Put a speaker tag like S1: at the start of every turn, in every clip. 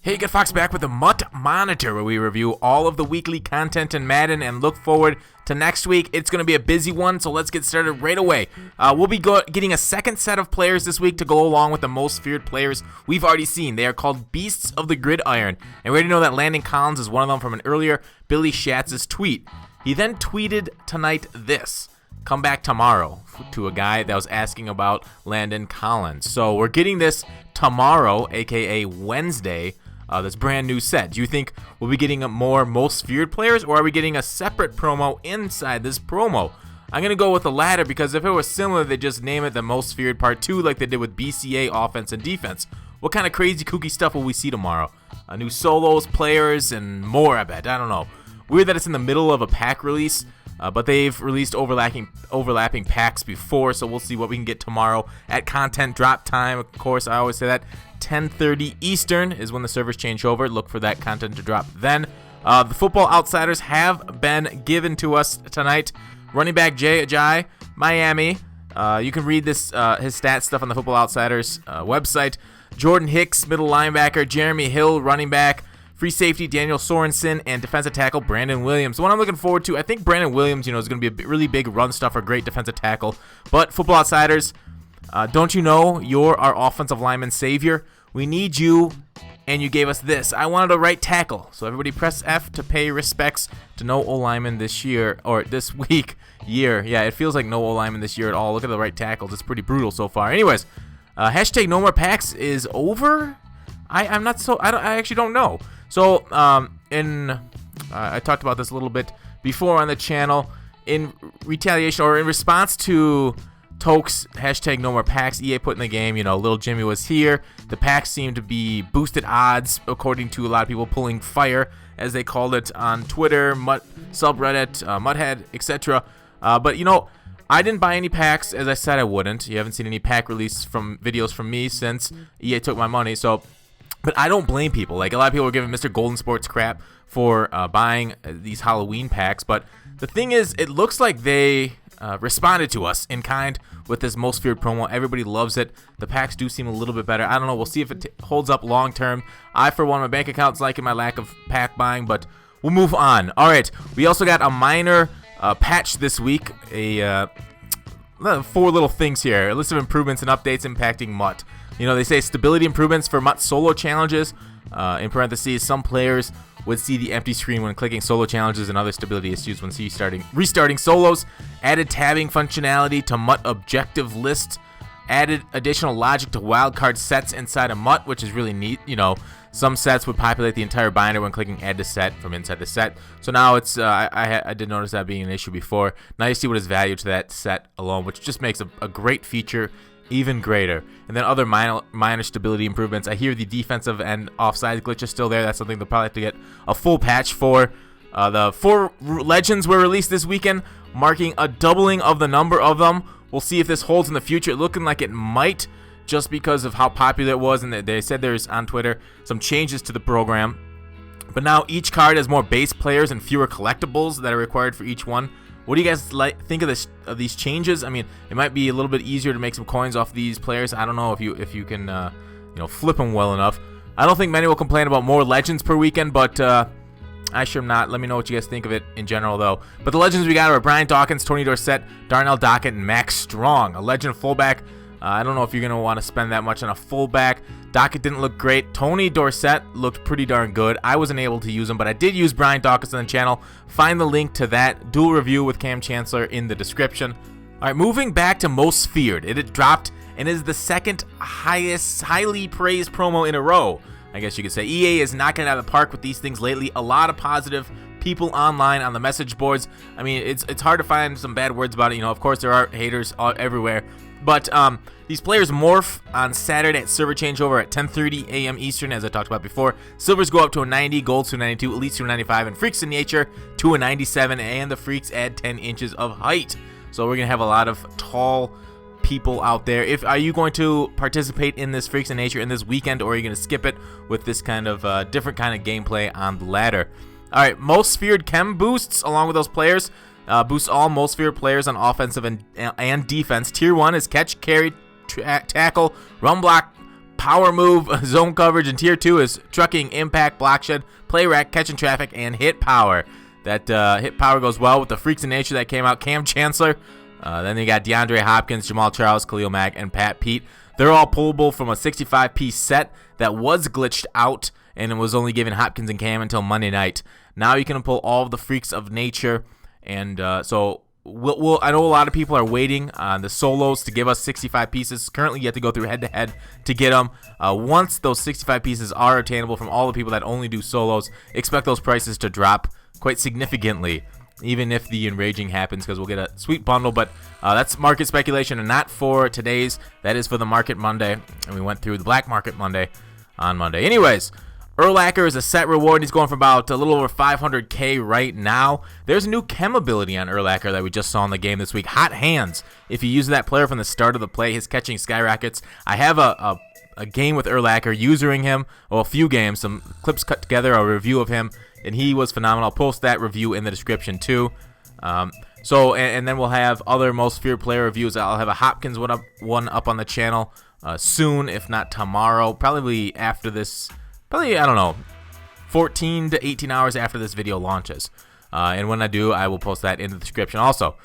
S1: Hey, Get Fox back with the MUT Monitor, where we review all of the weekly content in Madden and look forward to next week. It's going to be a busy one, so let's get started right away. We'll be getting a second set of players this week to go along with the most feared players we've already seen. They are called Beasts of the Gridiron, and we already know that Landon Collins is one of them from an earlier Billy Schatz's tweet. He then tweeted tonight this: "Come back tomorrow," to a guy that was asking about Landon Collins. So we're getting this tomorrow, aka Wednesday. This brand new set. Do you think we'll be getting a more most feared players, or are we getting a separate promo inside this promo? I'm going to go with the latter, because if it was similar, they'd just name it the most feared part 2 like they did with BCA offense and defense. What kind of crazy kooky stuff will we see tomorrow? New solos, players, and more, I bet. I don't know. Weird that it's in the middle of a pack release, but they've released overlapping packs before, so we'll see what we can get tomorrow at content drop time. Of course, I always say that 10:30 Eastern is when the servers change over. Look for that content to drop then. The Football Outsiders have been given to us tonight. Running back Jay Ajayi, Miami. You can read this his stats stuff on the Football Outsiders website. Jordan Hicks, middle linebacker. Jeremy Hill, running back. Free safety Daniel Sorensen, and defensive tackle Brandon Williams. The one I'm looking forward to, I think Brandon Williams, is going to be a really big run stuffer, great defensive tackle. But Football Outsiders, don't you know you're our offensive lineman savior? We need you, and you gave us this. I wanted a right tackle. So everybody press F to pay respects to no O-lineman this year, or this week, year. Yeah, it feels like no O-lineman this year at all. Look at the right tackles. It's pretty brutal so far. Anyways, hashtag no more packs is over. I actually don't know. So, I talked about this a little bit before on the channel. In retaliation, or in response to Toke's hashtag no more packs, EA put in the game, Little Jimmy was here. The packs seem to be boosted odds, according to a lot of people pulling fire, as they called it on Twitter, subreddit, Muthead, etc. But, I didn't buy any packs, as I said I wouldn't. You haven't seen any pack release videos from me since EA took my money, so... But I don't blame people. Like, a lot of people were giving Mr. Golden Sports crap for buying these Halloween packs. But the thing is, it looks like they responded to us in kind with this most feared promo. Everybody loves it. The packs do seem a little bit better. I don't know. We'll see if it holds up long term. I, for one, my bank account's liking my lack of pack buying, but we'll move on. All right. We also got a minor patch this week. 4 little things here. A list of improvements and updates impacting MUT. They say stability improvements for MUT solo challenges. In parentheses, some players would see the empty screen when clicking solo challenges, and other stability issues when restarting solos. Added tabbing functionality to MUT objective list. Added additional logic to wildcard sets inside of MUT, which is really neat. Some sets would populate the entire binder when clicking add to set from inside the set. So now it's I did notice that being an issue before. Now you see what is value to that set alone, which just makes a great feature even greater. And then other minor stability improvements. I hear the defensive and offside glitch is still there. That's something they'll probably have to get a full patch for. The 4 legends were released this weekend, marking a doubling of the number of them. We'll see if this holds in the future. Looking like it might, just because of how popular it was. And they said there's, on Twitter, some changes to the program. But now each card has more base players and fewer collectibles that are required for each one. What do you guys think of these changes? I mean, it might be a little bit easier to make some coins off these players. I don't know if you can flip them well enough. I don't think many will complain about more legends per weekend, but I sure am not. Let me know what you guys think of it in general, though. But the legends we got are Brian Dawkins, Tony Dorsett, Darnell Dockett, and Max Strong. A legend fullback. I don't know if you're going to want to spend that much on a fullback. Dockett didn't look great. Tony Dorsett looked pretty darn good. I wasn't able to use him, but I did use Brian Dawkins on the channel. Find the link to that dual review with Cam Chancellor in the description. All right, moving back to most feared. It dropped and is the second highly praised promo in a row, I guess you could say. EA is knocking it out of the park with these things lately. A lot of positive people online on the message boards. I mean, it's hard to find some bad words about it. Of course, there are haters everywhere. But these players morph on Saturday at server changeover at 10:30 a.m. Eastern, as I talked about before. Silvers go up to a 90, golds to a 92, elites to a 95, and freaks in nature to a 97, and the freaks add 10 inches of height. So we're going to have a lot of tall people out there. Are you going to participate in this freaks in nature in this weekend, or are you going to skip it with this kind of different kind of gameplay on the ladder? All right, most feared chem boosts along with those players. Boosts all most feared players on offensive and defense. Tier 1 is catch, carry, tackle, run block, power move, zone coverage, and tier 2 is trucking, impact, block shed, play rack, catching traffic, and hit power. That hit power goes well with the Freaks of Nature that came out. Cam Chancellor. Then you got DeAndre Hopkins, Jamal Charles, Khalil Mack, and Pat Pete. They're all pullable from a 65-piece set that was glitched out, and it was only given Hopkins and Cam until Monday night. Now you can pull all of the Freaks of Nature, and so I know a lot of people are waiting on the solos to give us 65 pieces. Currently, you have to go through head-to-head to get them. Once those 65 pieces are attainable from all the people that only do solos, expect those prices to drop quite significantly, even if the enraging happens, because we'll get a sweet bundle. But that's market speculation and not for today's. That is for the Market Monday, and we went through the Black Market Monday on Monday. Anyways, Urlacher is a set reward. He's going for about a little over 500K right now. There's a new chem ability on Urlacher that we just saw in the game this week. Hot Hands. If you use that player from the start of the play, his catching skyrockets. I have a game with Urlacher, using him, well, a few games, some clips cut together, a review of him, and he was phenomenal. I'll post that review in the description too. And then we'll have other most feared player reviews. I'll have a Hopkins one up on the channel soon, if not tomorrow. Probably after this. Probably, I don't know, 14 to 18 hours after this video launches. And when I do, I will post that in the description also.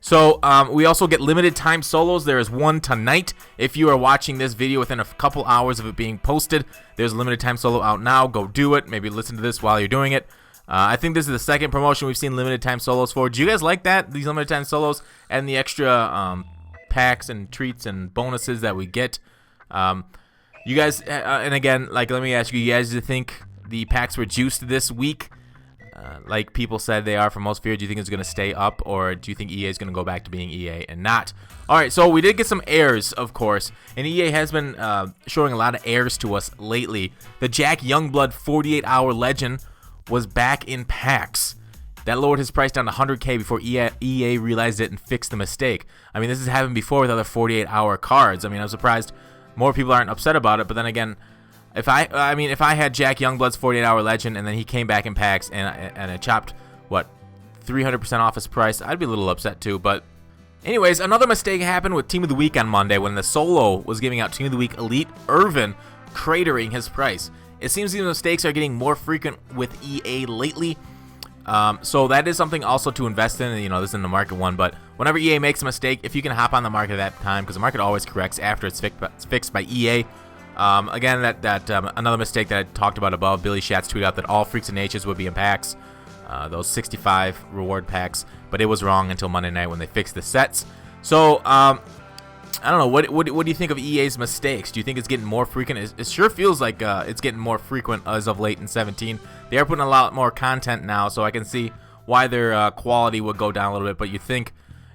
S1: So we also get limited time solos. There is one tonight. If you are watching this video within a couple hours of it being posted, there's a limited time solo out now. Go do it. Maybe listen to this while you're doing it. I think this is the second promotion we've seen limited time solos for. Do you guys like that? These limited time solos and the extra packs and treats and bonuses that we get. You guys, and again, like, let me ask you guys, do you think the packs were juiced this week? Like people said they are for most feared. Do you think it's going to stay up, or do you think EA is going to go back to being EA and not? All right, so we did get some airs, of course, and EA has been showing a lot of airs to us lately. The Jack Youngblood 48-hour legend was back in packs. That lowered his price down to 100K before EA realized it and fixed the mistake. I mean, this has happened before with other 48-hour cards. I mean, I'm surprised more people aren't upset about it, but then again, if I had Jack Youngblood's 48-hour legend and then he came back in packs and it chopped, what, 300% off his price, I'd be a little upset too. But anyways, another mistake happened with Team of the Week on Monday when the solo was giving out Team of the Week Elite Irvin, cratering his price. It seems these mistakes are getting more frequent with EA lately. So that is something also to invest in. You know, this isn't the market one, but whenever EA makes a mistake, if you can hop on the market at that time, because the market always corrects after it's fixed by EA. Again, another mistake that I talked about above, Billy Schatz tweeted out that all Freaks of Natures would be in packs, those 65 reward packs, but it was wrong until Monday night when they fixed the sets. So, I don't know, what do you think of EA's mistakes? Do you think it's getting more frequent? It sure feels like it's getting more frequent as of late in 17. They are putting a lot more content now, so I can see why their quality would go down a little bit, but you think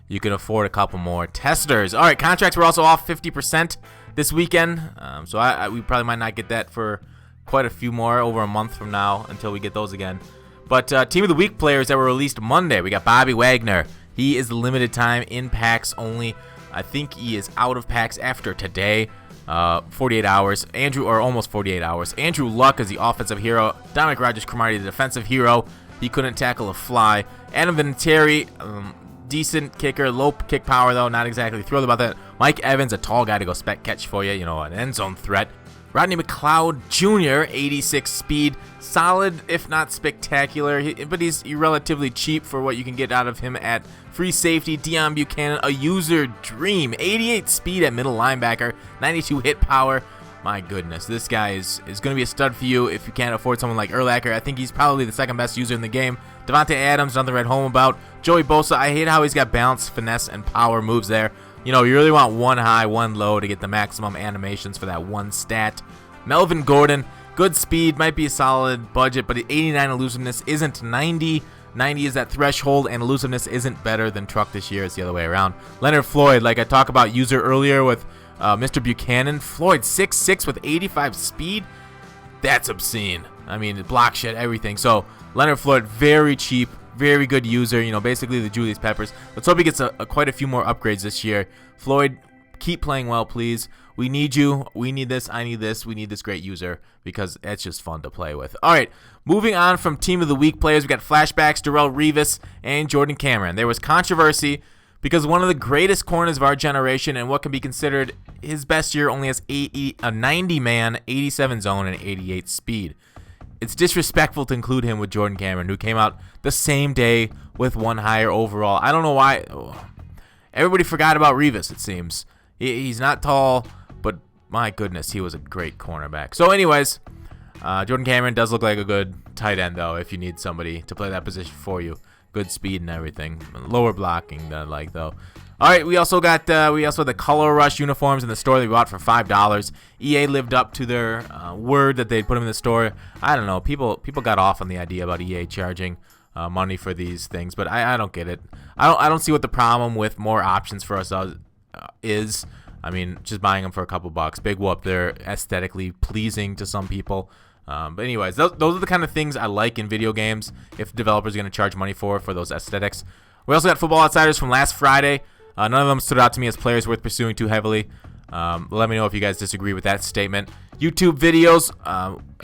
S1: you can afford a couple more testers. All right, contracts were also off 50% this weekend, so we probably might not get that for quite a few more, over a month from now, until we get those again. But Team of the Week players that were released Monday, we got Bobby Wagner. He is limited time in packs only. I think he is out of packs after today. 48 hours. Almost 48 hours. Andrew Luck is the offensive hero. Dominic Rodgers-Cromartie, the defensive hero. He couldn't tackle a fly. Adam Vinatieri, decent kicker. Low kick power, though. Not exactly thrilled about that. Mike Evans, a tall guy to go spec catch for you. You know, an end zone threat. Rodney McLeod Jr., 86 speed. Solid, if not spectacular. But he's relatively cheap for what you can get out of him at free safety. Deion Buchanan, a user dream. 88 speed at middle linebacker. 92 hit power. My goodness, this guy is going to be a stud for you if you can't afford someone like Urlacher. I think he's probably the second best user in the game. Devontae Adams, nothing to write home about. Joey Bosa, I hate how he's got balance, finesse, and power moves there. You know, you really want one high, one low to get the maximum animations for that one stat. Melvin Gordon, good speed, might be a solid budget, but 89 elusiveness isn't 90. 90 is that threshold, and elusiveness isn't better than truck this year. It's the other way around. Leonard Floyd, like I talked about user earlier with Mr. Buchanan. Floyd, 6'6" with 85 speed. That's obscene. I mean, block shed, everything. So Leonard Floyd, very cheap, very good user. You know, basically the Julius Peppers. Let's hope he gets quite a few more upgrades this year. Floyd, keep playing well, please. We need you. We need this. I need this. We need this great user because it's just fun to play with. All right, moving on from Team of the Week players, we got flashbacks, Darrell Revis, and Jordan Cameron. There was controversy because one of the greatest corners of our generation and what can be considered his best year only has a 90-man, 87 zone, and 88 speed. It's disrespectful to include him with Jordan Cameron, who came out the same day with one higher overall. I don't know why. Everybody forgot about Revis, it seems. He's not tall, but my goodness, he was a great cornerback. So anyways, Jordan Cameron does look like a good tight end, though, if you need somebody to play that position for you. Good speed and everything. Lower blocking than I like, though. All right, we also got the Color Rush uniforms in the store that we bought for $5. EA lived up to their word that they'd put them in the store. I don't know. People got off on the idea about EA charging money for these things, but I don't get it. I don't see what the problem with more options for us is. I mean, just buying them for a couple bucks. Big whoop. They're aesthetically pleasing to some people. But anyways, those are the kind of things I like in video games if developers are going to charge money for those aesthetics. We also got Football Outsiders from last Friday. None of them stood out to me as players worth pursuing too heavily. Let me know if you guys disagree with that statement. YouTube videos.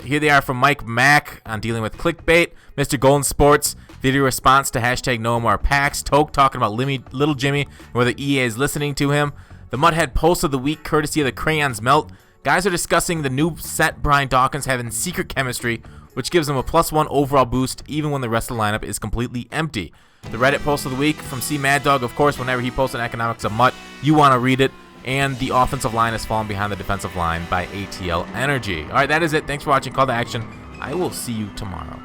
S1: Here they are from Mike Mack on dealing with clickbait. Mr. Golden Sports. Video response to hashtag No More Packs. Toke talking about Little Jimmy and whether EA is listening to him. The Muthead Post of the Week, courtesy of TheCrayonsMelt. Guys are discussing the new set Brian Dawkins having secret chemistry, which gives him a +1 overall boost even when the rest of the lineup is completely empty. The Reddit Post of the Week from C Mad Dog, of course, whenever he posts an economics of MUT, you want to read it. And the offensive line has fallen behind the defensive line by ATL Energy. All right, that is it. Thanks for watching. Call to action. I will see you tomorrow.